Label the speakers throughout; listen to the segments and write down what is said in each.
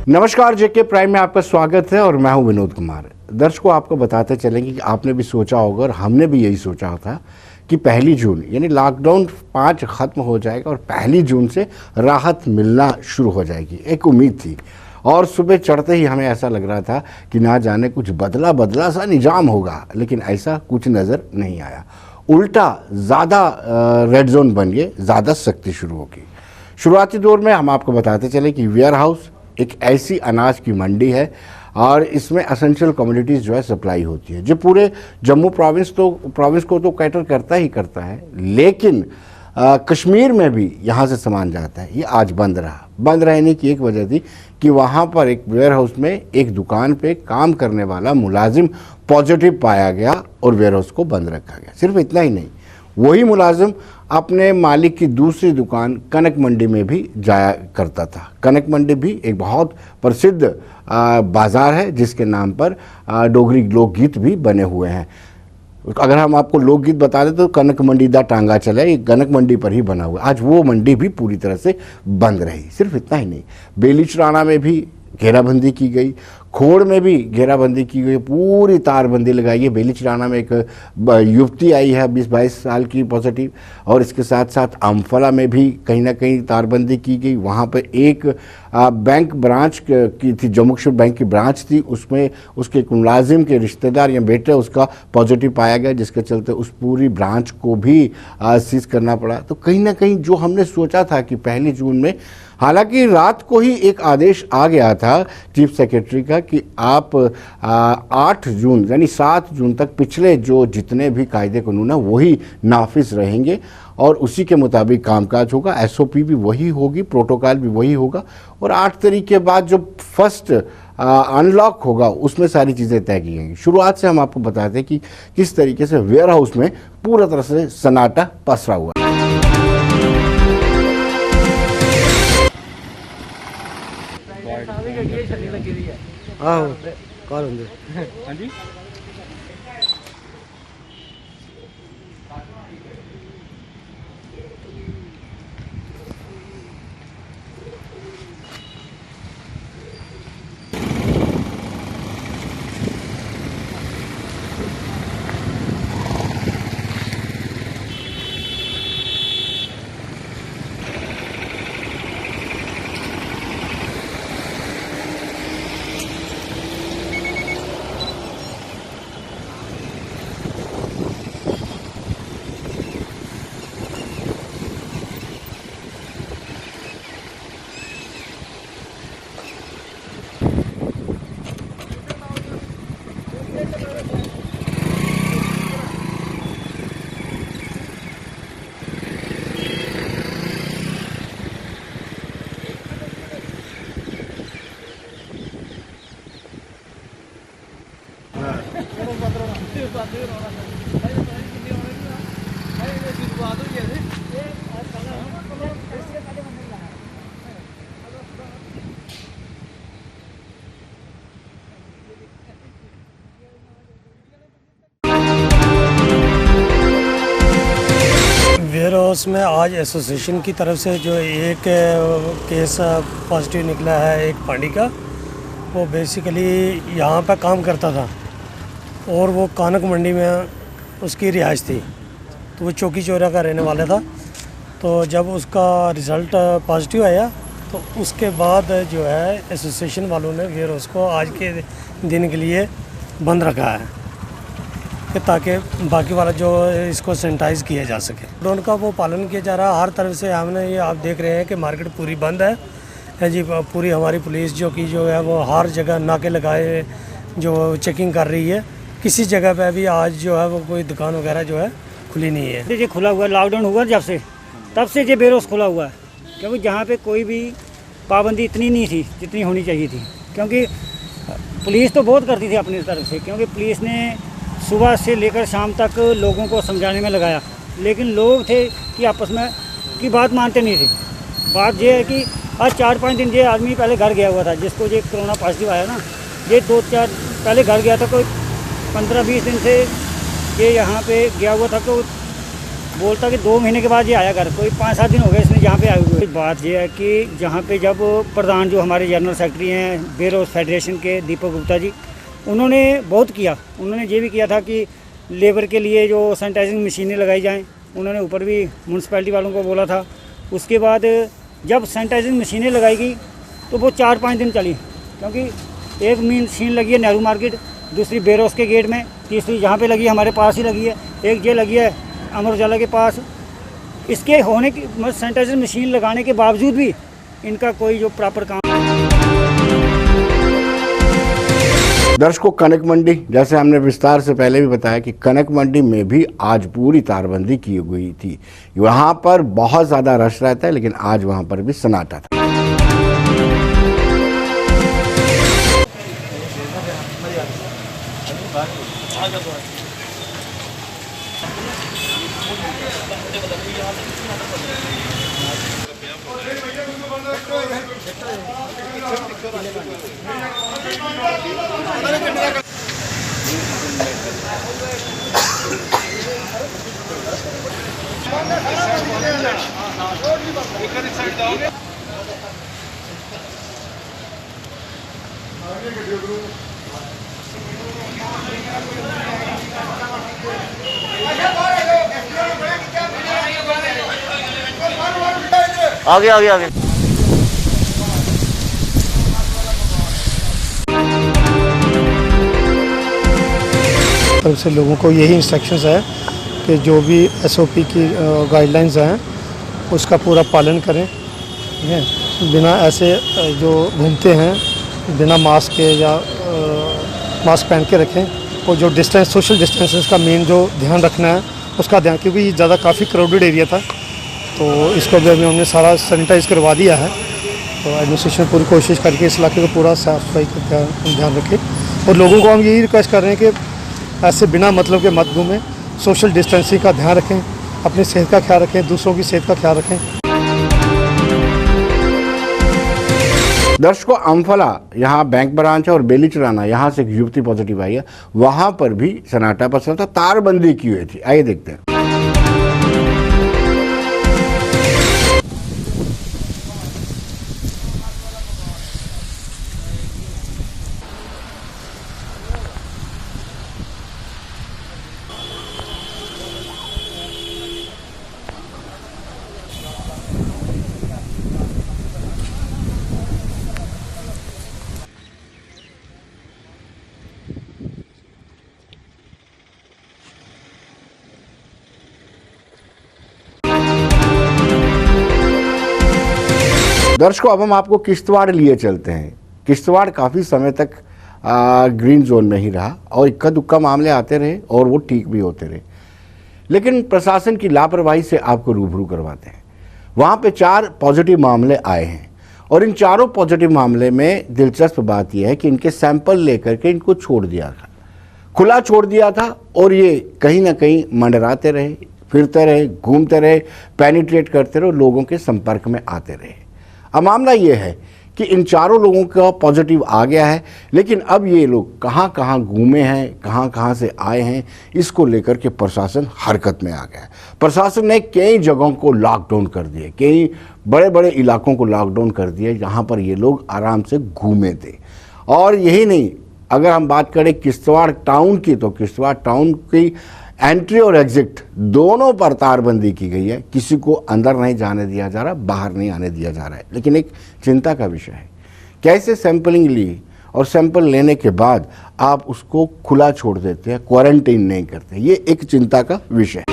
Speaker 1: नमस्कार, जेके प्राइम में आपका स्वागत है और मैं हूं विनोद कुमार। दर्शकों, आपको बताते चलेंगे कि आपने भी सोचा होगा और हमने भी यही सोचा था कि 1 जून यानी लॉकडाउन 5 ख़त्म हो जाएगा और 1 जून से राहत मिलना शुरू हो जाएगी। एक उम्मीद थी और सुबह चढ़ते ही हमें ऐसा लग रहा था कि ना जाने कुछ बदला सा निजाम होगा, लेकिन ऐसा कुछ नज़र नहीं आया। उल्टा ज़्यादा रेड जोन बन गए, ज़्यादा सख्ती शुरू होगी। शुरुआती दौर में हम आपको बताते चले कि वेयर हाउस एक ऐसी अनाज की मंडी है और इसमें असेंशियल कमोडिटीज़ जो है सप्लाई होती है, जो पूरे जम्मू प्रोविंस को तो कैटर करता ही करता है, लेकिन कश्मीर में भी यहाँ से सामान जाता है। ये आज बंद रहा। बंद रहने की एक वजह थी कि वहाँ पर एक वेयर हाउस में एक दुकान पे काम करने वाला मुलाजिम पॉजिटिव पाया गया और वेयर हाउस को बंद रखा गया। सिर्फ इतना ही नहीं, वही मुलाजिम अपने मालिक की दूसरी दुकान कनक मंडी में भी जाया करता था। कनक मंडी भी एक बहुत प्रसिद्ध बाज़ार है जिसके नाम पर डोगरी लोकगीत भी बने हुए हैं। अगर हम आपको लोकगीत बता दें तो कनक मंडी दा टांगा चला, ये कनक मंडी पर ही बना हुआ। आज वो मंडी भी पूरी तरह से बंद रही। सिर्फ इतना ही नहीं, बेलीचराना में भी घेराबंदी की गई, खोड़ में भी घेराबंदी की गई, पूरी तारबंदी लगाई है। बेलीचराना में एक युवती आई है 20-22 साल की पॉजिटिव, और इसके साथ साथ अम्फला में भी कहीं ना कहीं तारबंदी की गई। वहाँ पर एक बैंक ब्रांच की थी, जम्मू कश्मीर बैंक की ब्रांच थी, उसमें उसके एक मुलाजिम के रिश्तेदार या बेटे उसका पॉजिटिव पाया गया, जिसके चलते उस पूरी ब्रांच को भी सीज करना पड़ा। तो कहीं ना कहीं जो हमने सोचा था कि 1 जून में, हालांकि रात को ही एक आदेश आ गया था चीफ सेक्रेटरी का कि आप 8 जून यानी 7 जून तक पिछले जो जितने भी कायदे कानून है वही नाफिज रहेंगे और उसी के मुताबिक कामकाज होगा। एसओपी भी वही होगी, प्रोटोकॉल भी वही होगा, और 8 तारीख के बाद जो फर्स्ट अनलॉक होगा उसमें सारी चीज़ें तय की गई। शुरुआत से हम आपको बताते हैं कि किस तरीके से वेयर हाउस में पूरा तरह से सन्नाटा पसरा हुआ।
Speaker 2: हाँ जी,
Speaker 3: वेयर हाउस में आज एसोसिएशन की तरफ से जो एक केस पॉजिटिव निकला है, एक पांडी का, वो बेसिकली यहाँ पर काम करता था और वो कानक मंडी में उसकी रिहाइश थी, तो वो चौकी चौरा का रहने वाला था। तो जब उसका रिज़ल्ट पॉजिटिव आया तो उसके बाद जो है एसोसिएशन वालों ने वेयर हाउस को आज के दिन के लिए बंद रखा है कि ताकि बाकी वाला जो इसको सैनिटाइज़ किया जा सके। लॉकडाउन का वो पालन किया जा रहा है हर तरफ से। हमने ये आप देख रहे हैं कि मार्केट पूरी बंद है जी। पूरी हमारी पुलिस जो है वो हर जगह नाके लगाए जो चेकिंग कर रही है। किसी जगह पे भी आज जो है वो कोई दुकान वगैरह जो है खुली नहीं है।
Speaker 2: ये खुला हुआ है, लॉकडाउन हुआ जब से तब से ये वेयर हाउस खुला हुआ है, क्योंकि जहाँ पे कोई भी पाबंदी इतनी नहीं थी जितनी होनी चाहिए थी, क्योंकि पुलिस तो बहुत करती थी अपनी तरफ से, क्योंकि पुलिस ने सुबह से लेकर शाम तक लोगों को समझाने में लगाया, लेकिन लोग थे कि आपस में की बात मानते नहीं थे। बात ये है कि आज 4-5 दिन ये आदमी पहले घर गया हुआ था, जिसको ये कोरोना पॉजिटिव आया ना, ये 2-4 पहले घर गया था, कोई 15-20 दिन से ये यहाँ पे गया हुआ था। तो बोलता कि 2 महीने के बाद ये आया घर, कोई 5-7 दिन हो गए इसने यहाँ पे आए हुए। बात ये है कि जहाँ पे जब प्रधान जो हमारे जनरल सेक्रेटरी हैं बेरोज फेडरेशन के दीपक गुप्ता जी, उन्होंने बहुत किया। उन्होंने ये भी किया था कि लेबर के लिए जो सैनिटाइजिंग मशीनें लगाई जाएँ, उन्होंने ऊपर भी म्यूनसिपैलिटी वालों को बोला था। उसके बाद जब सैनिटाइजिंग मशीनें लगाई गई तो वो 4-5 दिन चली, क्योंकि एक मशीन लगी है नेहरू मार्केट, दूसरी बेरोस के गेट में, तीसरी यहाँ पे लगी है हमारे पास ही लगी है, एक ये लगी है अमर उजाला के पास। इसके होने की सैनिटाइजर मशीन लगाने के बावजूद भी इनका कोई जो प्रॉपर काम।
Speaker 1: दर्शकों, कनक मंडी, जैसे हमने विस्तार से पहले भी बताया कि कनक मंडी में भी आज पूरी तारबंदी की हुई थी। वहाँ पर बहुत ज़्यादा रश रहता है, लेकिन आज वहाँ पर भी सन्नाटा था।
Speaker 4: आगे आगे आगे।
Speaker 3: तरफ से लोगों को यही इंस्ट्रक्शंस है कि जो भी एसओपी की गाइडलाइंस हैं उसका पूरा पालन करें, ठीक है। बिना ऐसे जो घूमते हैं बिना मास्क के या मास्क पहन के रखें, और जो डिस्टेंस, सोशल डिस्टेंसेस का मेन जो ध्यान रखना है उसका ध्यान, क्योंकि ये ज़्यादा काफ़ी क्राउडेड एरिया था, तो इसको भी अभी हमने सारा सैनिटाइज करवा दिया है। तो एडमिनिस्ट्रेशन पूरी कोशिश करके इस इलाके को पूरा साफ़ सफाई का ध्यान रखें, और लोगों को हम यही रिक्वेस्ट कर रहे हैं कि ऐसे बिना मतलब के मत घूमें, सोशल डिस्टेंसिंग का ध्यान रखें, अपनी सेहत का ख्याल रखें, दूसरों की सेहत का ख्याल रखें।
Speaker 1: दर्शकों, अम्फला यहाँ बैंक ब्रांच है और बेली चुराना यहाँ से एक युवती पॉजिटिव आई है, वहाँ पर भी सन्नाटा पसरा था, तारबंदी की हुई थी। आइए देखते हैं। दर्शकों, अब हम आपको किश्तवाड़ लिए चलते हैं। किश्तवाड़ काफ़ी समय तक ग्रीन जोन में ही रहा और इक्का दुक्का मामले आते रहे और वो ठीक भी होते रहे, लेकिन प्रशासन की लापरवाही से आपको रूबरू करवाते हैं। वहाँ पे 4 पॉजिटिव मामले आए हैं और इन चारों पॉजिटिव मामले में दिलचस्प बात यह है कि इनके सैंपल लेकर के इनको छोड़ दिया था, खुला छोड़ दिया था, और ये कहीं ना कहीं मंडराते रहे, फिरते रहे, घूमते रहे, पेनिट्रेट करते रहे, लोगों के संपर्क में आते रहे। अब मामला ये है कि इन चारों लोगों का पॉजिटिव आ गया है, लेकिन अब ये लोग कहाँ कहाँ घूमे हैं, कहाँ कहाँ से आए हैं, इसको लेकर के प्रशासन हरकत में आ गया है। प्रशासन ने कई जगहों को लॉकडाउन कर दिए, कई बड़े बड़े इलाकों को लॉकडाउन कर दिया जहाँ पर ये लोग आराम से घूमे थे। और यही नहीं, अगर हम बात करें किश्तवाड़ टाउन की, तो किश्तवाड़ टाउन की एंट्री और एग्जिट दोनों पर तारबंदी की गई है। किसी को अंदर नहीं जाने दिया जा रहा, बाहर नहीं आने दिया जा रहा है। लेकिन एक चिंता का विषय है, कैसे सैंपलिंग ली और सैंपल लेने के बाद आप उसको खुला छोड़ देते हैं, क्वारंटीन नहीं करते, ये एक चिंता का विषय है।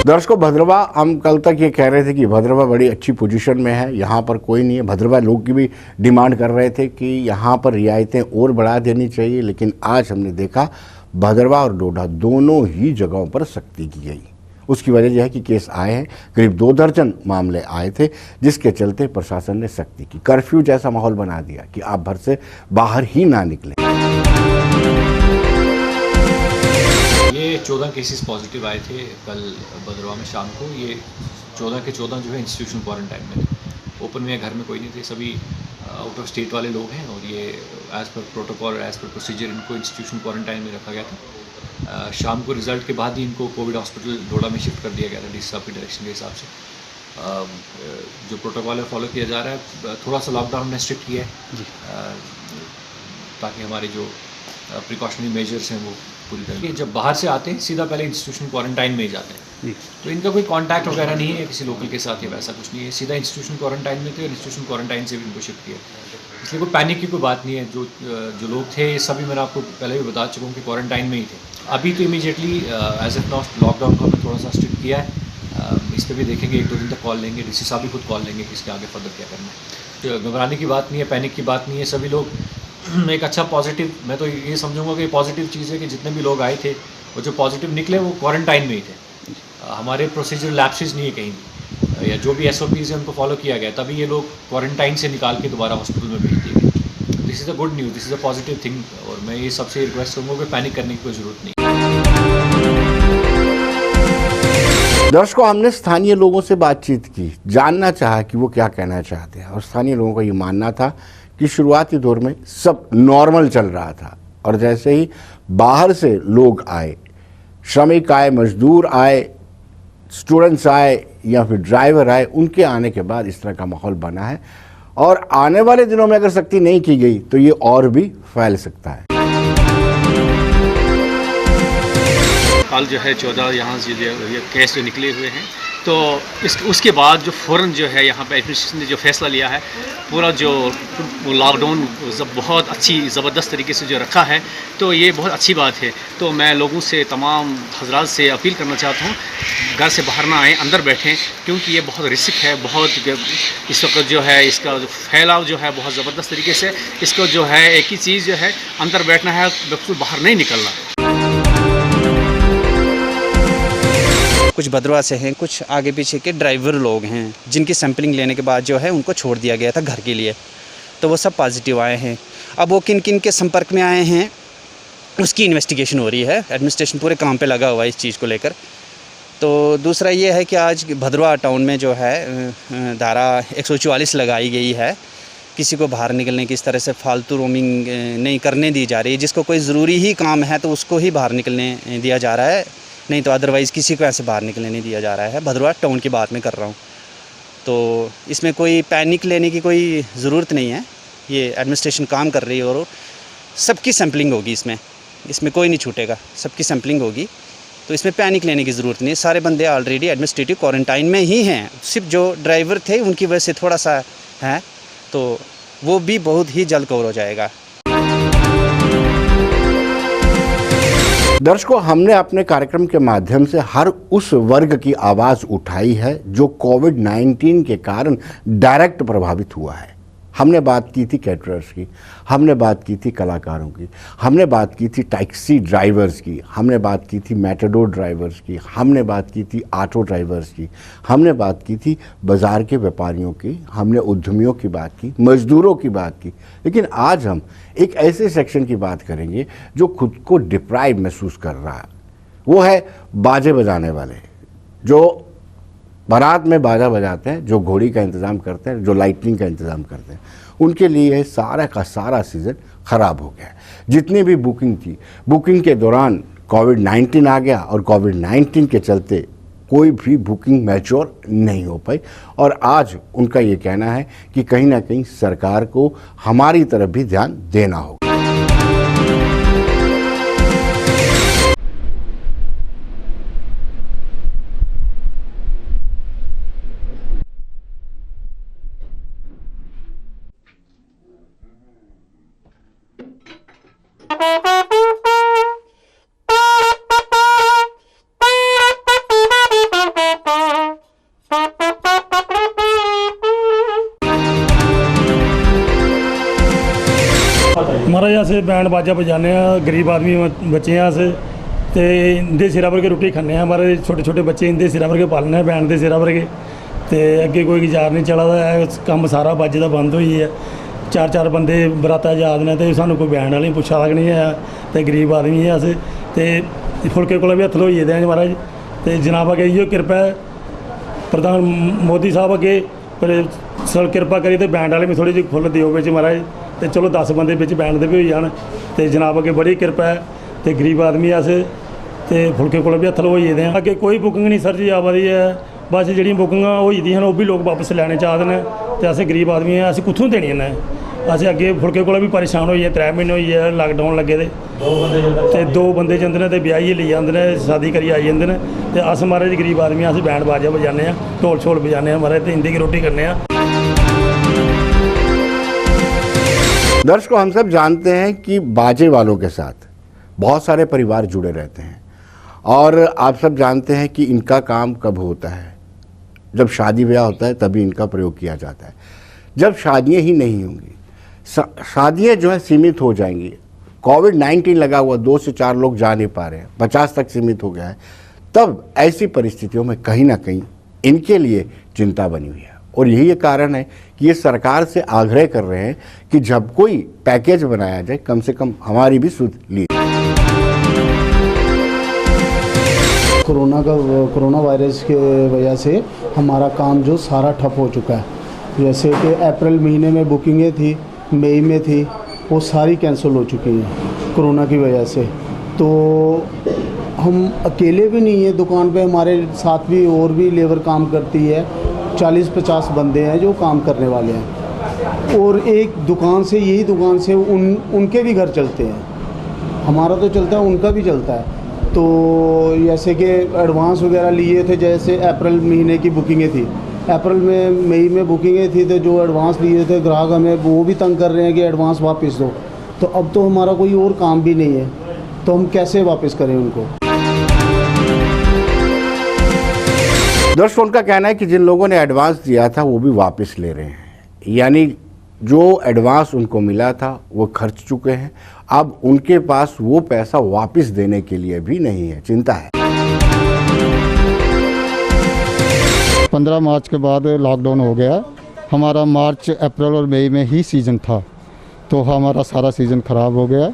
Speaker 1: दर्शकों, भद्रवा, हम कल तक ये कह रहे थे कि भद्रवा बड़ी अच्छी पोजीशन में है, यहाँ पर कोई नहीं है। भद्रवा लोग की भी डिमांड कर रहे थे कि यहाँ पर रियायतें और बढ़ा देनी चाहिए, लेकिन आज हमने देखा भद्रवा और डोडा दोनों ही जगहों पर सख्ती की गई। उसकी वजह यह है कि केस आए हैं, करीब 2 दर्जन मामले आए थे, जिसके चलते प्रशासन ने सख्ती की, कर्फ्यू जैसा माहौल बना दिया कि आप घर से बाहर ही ना निकलें।
Speaker 5: ये 14 केसेस पॉजिटिव आए थे कल भद्रवा में शाम को। ये 14 के 14 जो है इंस्टीट्यूशनल क्वारंटाइन में थे, ओपन में घर में कोई नहीं थे, सभी आउट ऑफ स्टेट वाले लोग हैं और ये as per protocol as per procedure इनको इंस्टीट्यूशनल क्वारंटाइन में रखा गया था। शाम को रिज़ल्ट के बाद ही इनको कोविड हॉस्पिटल डोडा में शिफ्ट कर दिया गया था डीसी साहब की डायरेक्शन के हिसाब से। जो प्रोटोकॉल है फॉलो किया जा रहा है, थोड़ा सा लॉकडाउन ने स्ट्रिक्ट किया है ताकि हमारे जो प्रिकॉशनरी मेजर्स हैं वो पूरी तरह। ये जब बाहर से आते हैं सीधा पहले इंस्टीट्यूशन क्वारंटाइन में ही जाते हैं, तो इनका कोई कांटेक्ट वगैरह नहीं है किसी लोकल के साथ या वैसा कुछ नहीं है, सीधा इंस्टीट्यूशन क्वारंटाइन में थे और इंस्टीट्यूशन क्वारंटाइन से भी इनको शिफ्ट किया। इसलिए कोई पैनिक की कोई बात नहीं है। जो लोग थे सभी मैंने आपको पहले भी बता चुका हूँ कि क्वारंटाइन में ही थे। अभी तो immediately as of now lockdown को हमने थोड़ा सा स्ट्रिक्ट किया है। इस पर भी देखेंगे, 1-2 दिन तक कॉल लेंगे, डीसी साहब भी खुद कॉल लेंगे कि इसके आगे फर्दर क्या करना है। तो घबराने की बात नहीं है, पैनिक की बात नहीं है। सभी लोग एक अच्छा पॉजिटिव, मैं तो ये समझूंगा कि पॉजिटिव चीज़ है कि जितने भी लोग आए थे वो जो पॉजिटिव निकले वो क्वारंटाइन में ही थे। हमारे प्रोसीजर लैप्सेस नहीं है कहीं भी, या जो भी SOPs है उनको फॉलो किया गया, तभी ये लोग क्वारंटाइन से निकाल के दोबारा हॉस्पिटल में भेज दिए गए। This is a good news, this is a positive thing, और मैं ये सबसे रिक्वेस्ट करूँगा कि पैनिक करने की कोई ज़रूरत नहीं।
Speaker 1: दर्शकों, हमने स्थानीय लोगों से बातचीत की, जानना चाहा कि वो क्या कहना चाहते हैं, और स्थानीय लोगों का ये मानना था कि शुरुआती दौर में सब नॉर्मल चल रहा था, और जैसे ही बाहर से लोग आए, श्रमिक आए, मजदूर आए, स्टूडेंट्स आए या फिर ड्राइवर आए, उनके आने के बाद इस तरह का माहौल बना है, और आने वाले दिनों में अगर सख्ती नहीं की गई तो ये और भी फैल सकता है।
Speaker 6: कल जो है 14 यहाँ से ये केस जो निकले हुए हैं, तो उसके बाद जो फ़ौरन जो है यहाँ पे एडमिनिस्ट्रेशन ने जो फैसला लिया है, पूरा जो लॉकडाउन बहुत अच्छी ज़बरदस्त तरीके से जो रखा है, तो ये बहुत अच्छी बात है। तो मैं लोगों से, तमाम हजरात से अपील करना चाहता हूँ, घर से बाहर ना आएँ, अंदर बैठें, क्योंकि ये बहुत रिस्क है। बहुत इस वक्त जो है इसका जो फैलाव जो है बहुत ज़बरदस्त तरीके से, इसको जो है एक ही चीज़ जो है अंदर बैठना है, बिल्कुल बाहर नहीं निकलना।
Speaker 7: कुछ भद्रवा से हैं, कुछ आगे पीछे के ड्राइवर लोग हैं, जिनकी सैंपलिंग लेने के बाद जो है उनको छोड़ दिया गया था घर के लिए, तो वो सब पॉजिटिव आए हैं। अब वो किन किन के संपर्क में आए हैं उसकी इन्वेस्टिगेशन हो रही है, एडमिनिस्ट्रेशन पूरे काम पे लगा हुआ है इस चीज़ को लेकर। तो दूसरा ये है कि आज भद्रवा टाउन में जो है धारा 144 लगाई गई है, किसी को बाहर निकलने की इस तरह से फालतू रोमिंग नहीं करने दी जा रही है। जिसको कोई ज़रूरी ही काम है तो उसको ही बाहर निकलने दिया जा रहा है, नहीं तो अदरवाइज़ किसी को ऐसे बाहर निकलने नहीं दिया जा रहा है। भद्रवा टाउन की बात मैं कर रहा हूँ, तो इसमें कोई पैनिक लेने की कोई ज़रूरत नहीं है। ये एडमिनिस्ट्रेशन काम कर रही है और सबकी सैम्पलिंग होगी, इसमें कोई नहीं छूटेगा, सबकी सैम्पलिंग होगी, तो इसमें पैनिक लेने की ज़रूरत नहीं। सारे बंदे ऑलरेडी एडमिनिस्ट्रेटिव क्वारंटाइन में ही हैं, सिर्फ जो ड्राइवर थे उनकी वजह से थोड़ा सा है, तो वो भी बहुत ही जल्द कवर हो जाएगा।
Speaker 1: दर्शकों, हमने अपने कार्यक्रम के माध्यम से हर उस वर्ग की आवाज़ उठाई है जो कोविड-19 के कारण डायरेक्ट प्रभावित हुआ है। हमने बात की थी कैटरर्स की, हमने बात की थी कलाकारों की, हमने बात की थी टैक्सी ड्राइवर्स की, हमने बात की थी मेटाडोर ड्राइवर्स की, हमने बात की थी ऑटो ड्राइवर्स की, हमने बात की थी बाज़ार के व्यापारियों की, हमने उद्यमियों की बात की, मज़दूरों की बात की। लेकिन आज हम एक ऐसे सेक्शन की बात करेंगे जो खुद को डिप्राइव महसूस कर रहा है। वो है बाजे बजाने वाले, जो बारात में बाजा बजाते हैं, जो घोड़ी का इंतज़ाम करते हैं, जो लाइटनिंग का इंतज़ाम करते हैं। उनके लिए सारा का सारा सीज़न ख़राब हो गया। जितनी भी बुकिंग थी, बुकिंग के दौरान कोविड-19 आ गया और कोविड-19 के चलते कोई भी बुकिंग मैच्योर नहीं हो पाई। और आज उनका ये कहना है कि कहीं ना कहीं सरकार को हमारी तरफ भी ध्यान देना होगा।
Speaker 3: हमारा यहाँ से बैंड बाजा बजाने हैं, गरीब आदमी बच्चे हैं यहाँ से, ਤੇ ਇੰਦੇ ਸਿਰਾਂ ਵਰਗੇ ਰੋਟੀ ਖਾਂਦੇ ਆ ਹਮਾਰੇ ਛੋਟੇ ਛੋਟੇ ਬੱਚੇ ਇੰਦੇ ਸਿਰਾਂ ਵਰਗੇ ਪਾਲਣੇ ਆ ਬੈਂਡ ਦੇ ਸਿਰਾਂ ਵਰਗੇ ਤੇ ਅੱਗੇ ਕੋਈ ਗੁਜ਼ਾਰ ਨਹੀਂ ਚੱਲਦਾ ਕੰਮ ਸਾਰਾ ਬੱਜ ਦਾ ਬੰਦ ਹੋਈ ਹੈ 4-4 ਬੰਦੇ ਬਰਾਤਾ ਯਾਦ ਨੇ ਤੇ ਸਾਨੂੰ ਕੋਈ ਬੈਂਡ ਵਾਲੇ ਪੁੱਛਾ ਲੱਗ ਨਹੀਂ ਹੈ ਤੇ ਗਰੀਬ ਆਦਮੀ ਹੈ ਅਸੀਂ ਤੇ ਫੁਲਕੇ ਕੋਲ ਵੀ ਹੱਥ ਲੋਈਏ ਦੇ ਮਹਾਰਾਜ ਤੇ ਜਨਾਬ ਅਗੇ ਇਹੋ ਕਿਰਪਾ ਹੈ ਪ੍ਰਧਾਨ ਮੋਦੀ ਸਾਹਿਬ ਅੱਗੇ ਪਰ ਸਰ ਕਿਰਪਾ ਕਰੀ ਤੇ ਬੈਂਡ ਵਾਲੇ ਵੀ ਥੋੜੀ ਜਿਹੀ ਫੁੱਲ ਦਿਓ ਵਿੱਚ ਮਹਾਰਾਜ ਤੇ ਚਲੋ 10 ਬੰਦੇ ਵਿੱਚ ਬੈਂਡ ਦੇ ਵੀ ਹੋ ਜਾਣ ਤੇ ਜਨਾਬ ਅੱਗੇ ਬੜੀ ਕਿਰਪਾ ਹੈ ਤੇ ਗਰੀਬ ਆਦਮੀ ਅਸ ਤੇ ਫੁਲਕੇ ਕੋਲ ਵੀ ਹੱਥ ਲੋਈਏ ਦੇ ਅੱਗੇ ਕੋਈ ਬੁਕਿੰਗ ਨਹੀਂ ਸਰ ਜੀ ਆਵਾਦੀ ਹੈ बस जी बुकिंग होई दी हैं वो भी लोग वापस लैने चाहते हैं तो अस गरीब आदमी हैं अस कुत्थों देनियां ने अस अगे फुलके को भी परेशान होइए 3 महीने होई है लॉकडाउन लगे दे ते 2 बंदे जंदे ने ते ब्याही ले जाते हैं शादी करियै आई जाते हैं तो अस महाराज गरीब आदमी अस बैंड बाजा बजाने ढोल छोल बजाने महाराज तो हिंदी की रोटी करने।
Speaker 1: दर्शकों, हम सब जानते हैं कि बाजे वालों के साथ बहुत सारे परिवार जुड़े रहते हैं और आप सब जानते हैं कि इनका काम कब होता है, जब शादी ब्याह होता है तभी इनका प्रयोग किया जाता है। जब शादियां ही नहीं होंगी, शादियां जो है सीमित हो जाएंगी, कोविड-19 लगा हुआ 2 से 4 लोग जा नहीं पा रहे हैं, 50 तक सीमित हो गया है, तब ऐसी परिस्थितियों में कहीं ना कहीं इनके लिए चिंता बनी हुई है। और यही कारण है कि ये सरकार से आग्रह कर रहे हैं कि जब कोई पैकेज बनाया जाए कम से कम हमारी भी सुध ली।
Speaker 8: कोरोना वायरस के वजह से हमारा काम जो सारा ठप हो चुका है। जैसे कि अप्रैल महीने में बुकिंगें थी, मई में थी, वो सारी कैंसिल हो चुकी हैं कोरोना की वजह से। तो हम अकेले भी नहीं है दुकान पे, हमारे साथ भी और भी लेबर काम करती है, 40-50 बंदे हैं जो काम करने वाले हैं और एक दुकान से यही दुकान से उनके भी घर चलते हैं, हमारा तो चलता है उनका भी चलता है। तो जैसे कि एडवांस वगैरह लिए थे, जैसे अप्रैल महीने की बुकिंगें थी, अप्रैल में मई में बुकिंगें थी, तो जो एडवांस लिए थे ग्राहक हमें वो भी तंग कर रहे हैं कि एडवांस वापस दो। तो अब तो हमारा कोई और काम भी नहीं है, तो हम कैसे वापस करें उनको।
Speaker 1: दर्शकों, उनका कहना है कि जिन लोगों ने एडवांस दिया था वो भी वापस ले रहे हैं, यानी जो एडवांस उनको मिला था वो खर्च चुके हैं, अब उनके पास वो पैसा वापस देने के लिए भी नहीं है, चिंता है।
Speaker 9: 15 मार्च के बाद लॉकडाउन हो गया, हमारा मार्च अप्रैल और मई में ही सीज़न था, तो हमारा सारा सीज़न ख़राब हो गया।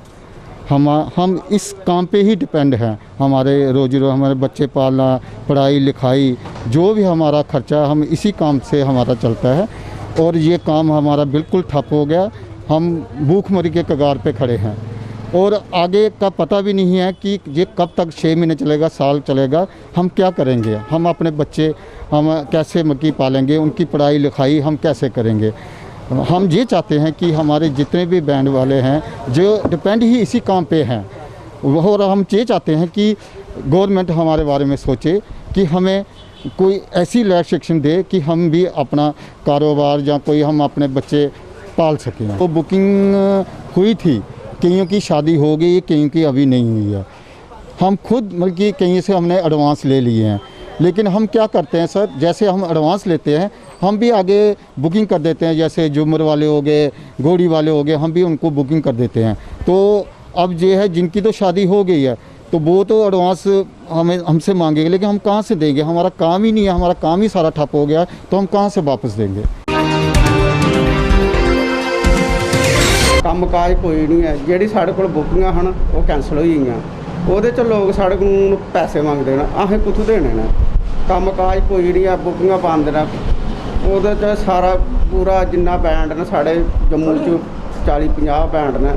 Speaker 9: हम इस काम पे ही डिपेंड हैं, हमारे हमारे बच्चे पालना, पढ़ाई लिखाई, जो भी हमारा खर्चा हम इसी काम से हमारा चलता है और ये काम हमारा बिल्कुल ठप हो गया। हम भूखमरी के कगार पे खड़े हैं और आगे का पता भी नहीं है कि ये कब तक 6 महीने चलेगा, साल चलेगा, हम क्या करेंगे, हम अपने बच्चे हम कैसे मक्की पालेंगे, उनकी पढ़ाई लिखाई हम कैसे करेंगे। हम ये चाहते हैं कि हमारे जितने भी बैंड वाले हैं जो डिपेंड ही इसी काम पे हैं, और हम ये चाहते हैं कि गवर्नमेंट हमारे बारे में सोचे कि हमें कोई ऐसी रिस्ट्रिक्शन दे कि हम भी अपना कारोबार या कोई हम अपने बच्चे पाल सकें। तो बुकिंग हुई थी, कईयों की शादी हो गई, कईयों की अभी नहीं हुई है। हम खुद मतलब कि कहीं से हमने एडवांस ले लिए हैं, लेकिन हम क्या करते हैं सर, जैसे हम एडवांस लेते हैं हम भी आगे बुकिंग कर देते हैं, जैसे झूमर वाले हो गए, घोड़ी वाले हो गए, हम भी उनको बुकिंग कर देते हैं। तो अब ये है जिनकी तो शादी हो गई है तो वो तो एडवांस हमसे मांगेंगे, लेकिन हम कहाँ से देंगे, हमारा काम ही नहीं है, हमारा काम ही सारा ठप हो गया, तो हम कहाँ से वापस देंगे।
Speaker 10: ਕੰਮ ਕਾਜ ਕੋਈ ਨਹੀਂ ਹੈ, ਜਿਹੜੀ ਸਾਡੇ ਕੋਲ ਬੁਕਿੰਗਾਂ ਹਨ ਉਹ ਕੈਂਸਲ ਹੋਈ ਗਈਆਂ, ਉਹਦੇ 'ਚ ਲੋਕ ਸਾਡੇ ਕੋਲ ਪੈਸੇ ਮੰਗਦੇ ਨੇ, ਆਹੇ ਕਿੱਥੋਂ ਦੇਣੇ ਨੇ। ਕੰਮ ਕਾਜ ਕੋਈ ਨਹੀਂ ਆ, ਬੁਕਿੰਗਾਂ ਪਾਉਂਦੇ ਨੇ, ਉਹਦੇ 'ਚ ਸਾਰਾ ਪੂਰਾ ਜਿੰਨਾ ਬੈਂਡ ਨੇ ਸਾਡੇ ਜੰਮੂ 'ਚ 40-50 ਬੈਂਡ ਨੇ,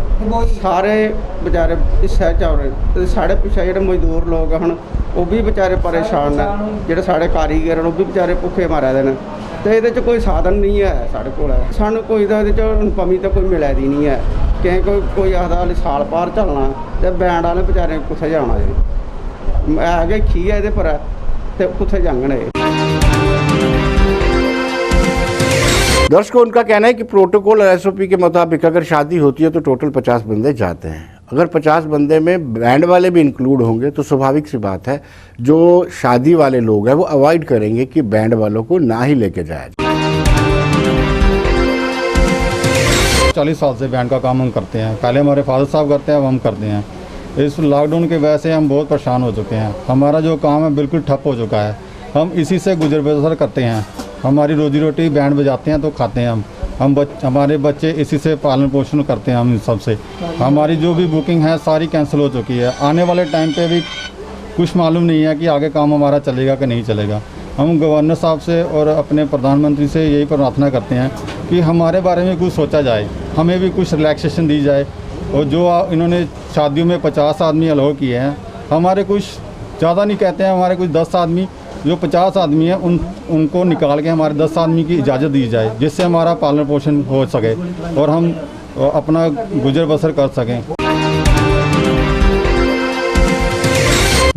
Speaker 10: ਸਾਰੇ ਵਿਚਾਰੇ ਹਿੱਸੇ 'ਚ ਆਉਰੇ ਤੇ ਸਾਡੇ ਪਿੱਛੇ ਜਿਹੜੇ ਮਜ਼ਦੂਰ ਲੋਕ ਹਨ ਉਹ ਵੀ ਵਿਚਾਰੇ ਪਰੇਸ਼ਾਨ ਨੇ, ਜਿਹੜੇ ਸਾਡੇ ਕਾਰੀਗਰ ਨੇ ਉਹ ਵੀ ਵਿਚਾਰੇ ਭੁੱਖੇ ਮਾਰੇ ਦੇ ਨੇ। ਤੇ ਇਹਦੇ 'ਚ ਕੋਈ ਸਾਧਨ ਨਹੀਂ ਹੈ ਸਾਡੇ ਕੋਲ, ਸਾਨੂੰ ਕੋਈ ਤਾਂ ਇਹਦੇ 'ਚ ਕਮੀ ਤਾਂ ਕੋਈ ਮਿਲਿਆ ਦੀ ਨਹੀਂ ਹੈ ਕਿ ਕੋਈ ਆਖਦਾ ਹਾਲੇ ਸਾਲ ਪਾਰ ਚੱਲਣਾ ਤੇ ਬੈਂਡ ਵਾਲੇ ਵਿਚਾਰੇ ਕਿੱਥੇ ਜਾਣਾ ਜੀ, ਹੈਗੇ ਖੀ ਹੈ ਇਹਦੇ ਪਰ ਤੇ ਕਿੱਥੇ ਜਾਣਗੇ।
Speaker 1: दर्शकों, उनका कहना है कि प्रोटोकॉल और SOP के मुताबिक अगर शादी होती है तो टोटल 50 बंदे जाते हैं। अगर 50 बंदे में बैंड वाले भी इंक्लूड होंगे तो स्वाभाविक सी बात है जो शादी वाले लोग हैं वो अवॉइड करेंगे कि बैंड वालों को ना ही लेके जाया जाए।
Speaker 9: 40 साल से बैंड का काम हम करते हैं, पहले हमारे फादर साहब करते हैं, अब हम करते हैं। इस लॉकडाउन की वजह से हम बहुत परेशान हो चुके हैं। हमारा जो काम है बिल्कुल ठप हो चुका है। हम इसी से गुजर बसर करते हैं। हमारी रोजी रोटी बैंड बजाते हैं तो खाते हैं हमारे बच्चे इसी से पालन पोषण करते हैं। हम सबसे हमारी जो भी बुकिंग है सारी कैंसिल हो चुकी है। आने वाले टाइम पे भी कुछ मालूम नहीं है कि आगे काम हमारा चलेगा कि नहीं चलेगा। हम गवर्नर साहब से और अपने प्रधानमंत्री से यही प्रार्थना करते हैं कि हमारे बारे में कुछ सोचा जाए, हमें भी कुछ रिलैक्सेशन दी जाए। और जो इन्होंने शादियों में 50 आदमी अलाउ किए हैं, हमारे कुछ ज़्यादा नहीं कहते हैं, हमारे कुछ 10 आदमी जो 50 आदमी हैं उनको निकाल के हमारे 10 आदमी की इजाज़त दी जाए, जिससे हमारा पालन पोषण हो सके और हम अपना गुजर बसर कर सकें।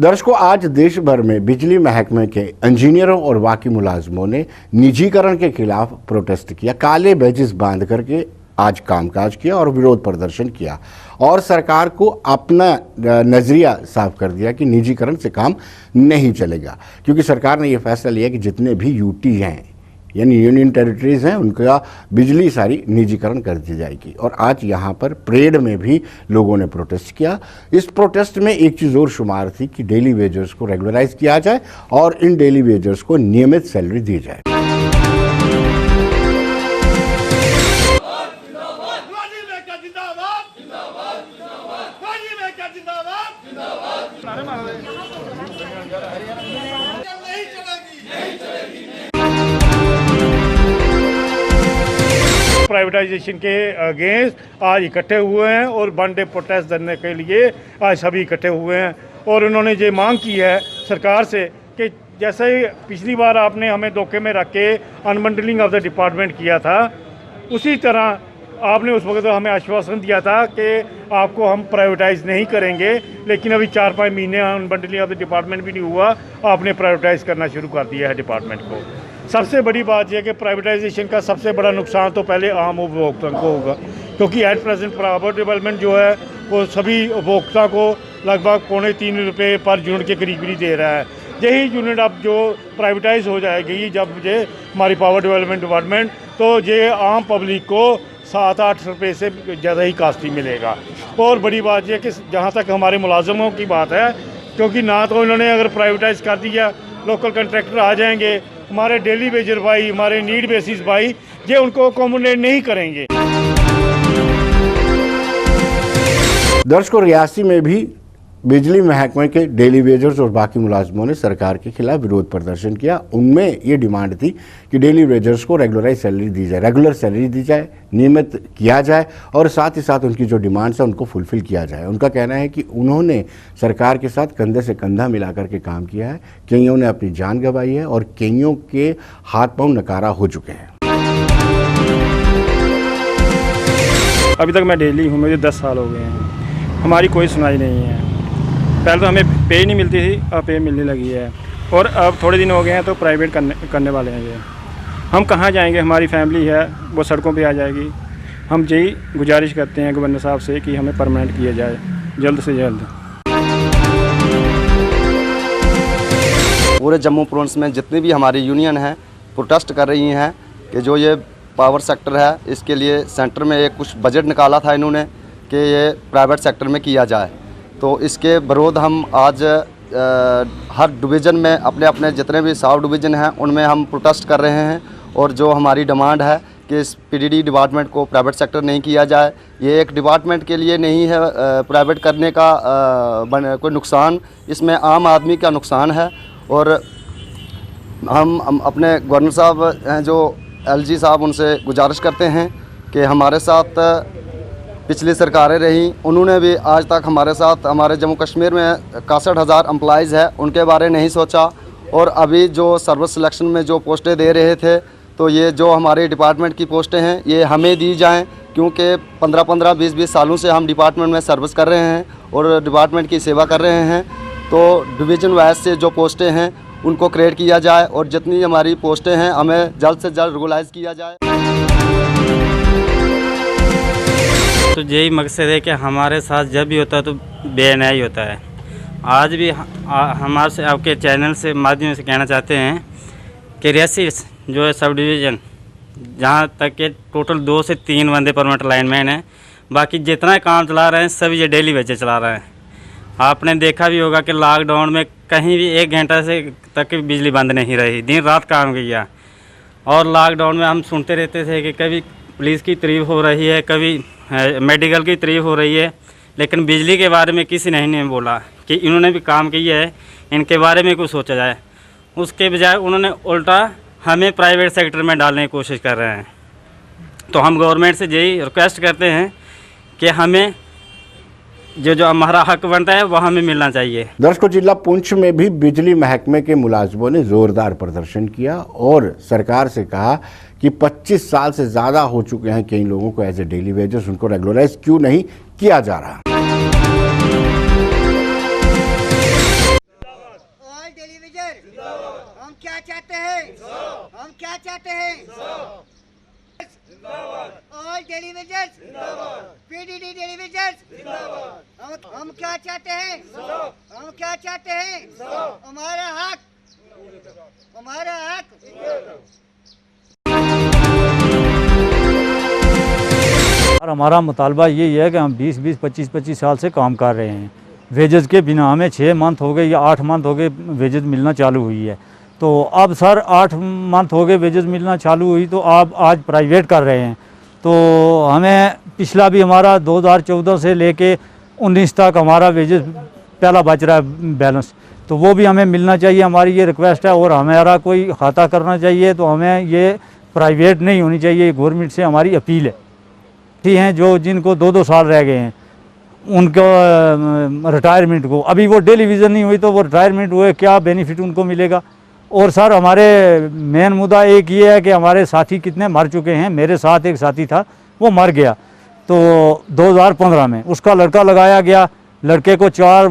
Speaker 1: दर्शकों, आज देश भर में बिजली महकमे के इंजीनियरों और बाकी मुलाजमों ने निजीकरण के खिलाफ प्रोटेस्ट किया। काले बैजेस बांध करके आज कामकाज किया और विरोध प्रदर्शन किया और सरकार को अपना नज़रिया साफ कर दिया कि निजीकरण से काम नहीं चलेगा, क्योंकि सरकार ने यह फैसला लिया कि जितने भी यूटी हैं यानी यूनियन टेरिटरीज हैं उनका बिजली सारी निजीकरण कर दी जाएगी। और आज यहाँ पर परेड में भी लोगों ने प्रोटेस्ट किया। इस प्रोटेस्ट में एक चीज़ और शुमार थी कि डेली वेजर्स को रेगुलराइज किया जाए और इन डेली वेजर्स को नियमित सैलरी दी जाए।
Speaker 11: प्राइवेटाइजेशन के अगेंस्ट आज इकट्ठे हुए हैं और वन डे प्रोटेस्ट करने के लिए आज सभी इकट्ठे हुए हैं। और उन्होंने ये मांग की है सरकार से कि जैसे ही पिछली बार आपने हमें धोखे में रख के अनबंडलिंग ऑफ द डिपार्टमेंट किया था, उसी तरह आपने उस वक्त हमें आश्वासन दिया था कि आपको हम प्राइवेटाइज नहीं करेंगे, लेकिन अभी 4-5 महीने अनबंडलिंग ऑफ द डिपार्टमेंट भी नहीं हुआ, आपने प्राइवेटाइज करना शुरू कर दिया है डिपार्टमेंट को। सबसे बड़ी बात यह कि प्राइवेटाइजेशन का सबसे बड़ा नुकसान तो पहले आम उपभोक्ता को होगा, क्योंकि एट प्रेजेंट प्राइवेट डेवलपमेंट जो है वो सभी उपभोक्ता को लगभग 2.25 रुपये पर यूनिट के करीब ही दे रहा है। यही यूनिट अब जो प्राइवेटाइज हो जाएगी जब ये हमारी पावर डेवलपमेंट डिपार्टमेंट, तो ये आम पब्लिक को 7-8 रुपये से ज़्यादा ही कास्टली मिलेगा। और बड़ी बात यह कि जहाँ तक हमारे मुलाजमों की बात है, क्योंकि ना तो इन्होंने अगर प्राइवेटाइज कर दिया लोकल कंट्रैक्टर आ जाएंगे, हमारे डेली वेजर भाई, हमारे नीड बेसिस भाई, ये उनको अकोमोडेट नहीं करेंगे।
Speaker 1: दर्शकों, रियासी में भी बिजली महकमे के डेली वेजर्स और बाकी मुलाजमों ने सरकार के खिलाफ विरोध प्रदर्शन किया। उनमें ये डिमांड थी कि डेली वेजर्स को रेगुलराइज सैलरी दी जाए, रेगुलर सैलरी दी जाए, नियमित किया जाए और साथ ही साथ उनकी जो डिमांड्स हैं उनको फुलफिल किया जाए। उनका कहना है कि उन्होंने सरकार के साथ कंधे से कंधा मिला करके काम किया है। कईयों ने अपनी जान गंवाई है और कईयों के हाथ पांव नकारा हो चुके हैं।
Speaker 11: अभी तक मैं डेली हूँ, मुझे 10 साल हो गए हैं, हमारी कोई सुनाई नहीं है। पहले तो हमें पे नहीं मिलती थी, अब पे मिलने लगी है और अब थोड़े दिन हो गए हैं तो प्राइवेट करने वाले हैं ये। हम कहाँ जाएंगे, हमारी फैमिली है वो सड़कों पे आ जाएगी। हम यही गुजारिश करते हैं गवर्नर साहब से कि हमें परमानेंट किया जाए जल्द से जल्द।
Speaker 10: पूरे जम्मू प्रोविंस में जितनी भी हमारी यूनियन है प्रोटेस्ट कर रही हैं कि जो ये पावर सेक्टर है इसके लिए सेंटर में एक कुछ बजट निकाला था इन्होंने कि ये प्राइवेट सेक्टर में किया जाए। तो इसके विरोध हम आज हर डिवीज़न में अपने अपने जितने भी सब डिवीज़न हैं उनमें हम प्रोटेस्ट कर रहे हैं। और जो हमारी डिमांड है कि इस पीडीडी डिपार्टमेंट को प्राइवेट सेक्टर नहीं किया जाए। ये एक डिपार्टमेंट के लिए नहीं है प्राइवेट करने का कोई नुकसान, इसमें आम आदमी का नुकसान है। और हम अपने गवर्नर साहब हैं जो एलजी साहब, उनसे गुजारिश करते हैं कि हमारे साथ पिछली सरकारें रहीं, उन्होंने भी आज तक हमारे साथ हमारे जम्मू कश्मीर में 61,000 एम्प्लॉइज़ है उनके बारे नहीं सोचा। और अभी जो सर्विस सिलेक्शन में जो पोस्टें दे रहे थे तो ये जो हमारे डिपार्टमेंट की पोस्टें हैं ये हमें दी जाएं, क्योंकि 15-15, 20-20 सालों से हम डिपार्टमेंट में सर्विस कर रहे हैं और डिपार्टमेंट की सेवा कर रहे हैं। तो डिवीज़न वाइज से जो पोस्टें हैं उनको क्रिएट किया जाए और जितनी हमारी पोस्टें हैं हमें जल्द से जल्द रेगुलाइज किया जाए।
Speaker 12: तो यही मकसद है कि हमारे साथ जब भी होता है तो बेन्यायी होता है। आज भी हमारे से आपके चैनल से माध्यम से कहना चाहते हैं कि रियासी जो है सब डिवीज़न, जहाँ तक के टोटल 2 से 3 बंदे परमानेंट लाइनमैन हैं, बाकी जितना काम चला रहे हैं सभी ये डेली वेजेस चला रहे हैं। आपने देखा भी होगा कि लॉकडाउन में कहीं भी 1 घंटा से तक बिजली बंद नहीं रही, दिन रात काम किया। और लॉकडाउन में हम सुनते रहते थे कि कभी पुलिस की तारीफ हो रही है, कभी मेडिकल की तारीफ हो रही है, लेकिन बिजली के बारे में किसी नहीं बोला कि इन्होंने भी काम किया है, इनके बारे में कुछ सोचा जाए। उसके बजाय उन्होंने उल्टा हमें प्राइवेट सेक्टर में डालने की कोशिश कर रहे हैं। तो हम गवर्नमेंट से यही रिक्वेस्ट करते हैं कि हमें जो हमारा हक बनता है वह हमें मिलना चाहिए।
Speaker 1: दर्शकों, जिला पुंछ में भी बिजली महकमे के मुलाजिमों ने जोरदार प्रदर्शन किया और सरकार से कहा कि 25 साल से ज़्यादा हो चुके हैं कई लोगों को एज ए डेली वेजेस, उनको रेगुलराइज क्यों नहीं किया जा रहा।
Speaker 13: हम क्या चाहते हैं, हम क्या चाहते हैं, ऑल टेलीविजन, पीडीडी टेलीविजन, हम क्या चाहते हैं, हम क्या चाहते हैं, हमारा हक, हमारा हक।
Speaker 14: और हमारा मुतालबा यही है कि हम 20-20, 25-25 साल से काम कर रहे हैं वेजेस के बिना। हमें 6 मंथ हो गए या 8 मंथ हो गए वेजेस मिलना चालू हुई है। तो अब सर 8 मंथ हो गए वेजेस मिलना चालू हुई, तो आप आज प्राइवेट कर रहे हैं। तो हमें पिछला भी हमारा 2014 से लेके 19 तक हमारा वेजेस पहला बच रहा है बैलेंस, तो वो भी हमें मिलना चाहिए। हमारी ये रिक्वेस्ट है और हमारा कोई खाता करना चाहिए, तो हमें ये प्राइवेट नहीं होनी चाहिए। गवर्नमेंट से हमारी अपील है। ठीक हैं, जो जिनको 2-2 साल रह गए हैं उनको रिटायरमेंट को, अभी वो टेलीविज़न नहीं हुई तो वो रिटायरमेंट हुए, क्या बेनिफिट उनको मिलेगा। और सर हमारे मेन मुद्दा एक ये है कि हमारे साथी कितने मर चुके हैं। मेरे साथ एक साथी था, वो मर गया तो 2015 में उसका लड़का लगाया गया। लड़के को 4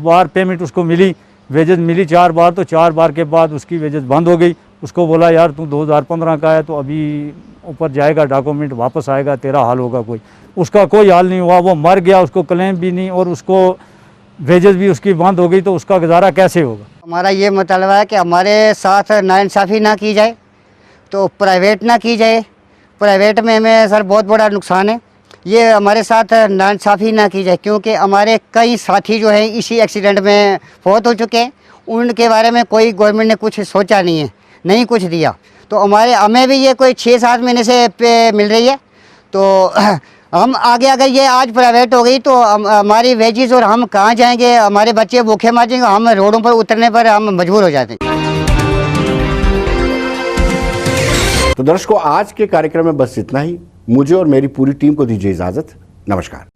Speaker 14: बार पेमेंट उसको मिली, वेजेस मिली 4 बार, तो 4 बार के बाद उसकी वेजेस बंद हो गई। उसको बोला यार तू 2015 का है तो अभी ऊपर जाएगा, डॉक्यूमेंट वापस आएगा, तेरा हाल होगा कोई। उसका कोई हाल नहीं हुआ, वो मर गया, उसको क्लेम भी नहीं और उसको वेजेस भी उसकी बंद हो गई, तो उसका गुजारा कैसे होगा।
Speaker 13: हमारा ये मतलब है कि हमारे साथ नाइंसाफ़ी ना की जाए, तो प्राइवेट ना की जाए। प्राइवेट में हमें सर बहुत बड़ा नुकसान है, ये हमारे साथ नाइंसाफ़ी ना की जाए, क्योंकि हमारे कई साथी जो हैं इसी एक्सीडेंट में फौत हो चुके हैं। उनके बारे में कोई गवर्नमेंट ने कुछ सोचा नहीं है, नहीं कुछ दिया। तो हमें भी ये कोई 6-7 महीने से पे मिल रही है। तो हम आगे अगर ये आज प्राइवेट हो गई तो हमारी वेजेस और हम कहाँ जाएंगे, हमारे बच्चे भूखे मर जाएंगे, हम रोडों पर उतरने पर हम मजबूर हो जाते हैं।
Speaker 1: तो दर्शकों, आज के कार्यक्रम में बस इतना ही। मुझे और मेरी पूरी टीम को दीजिए इजाजत। नमस्कार।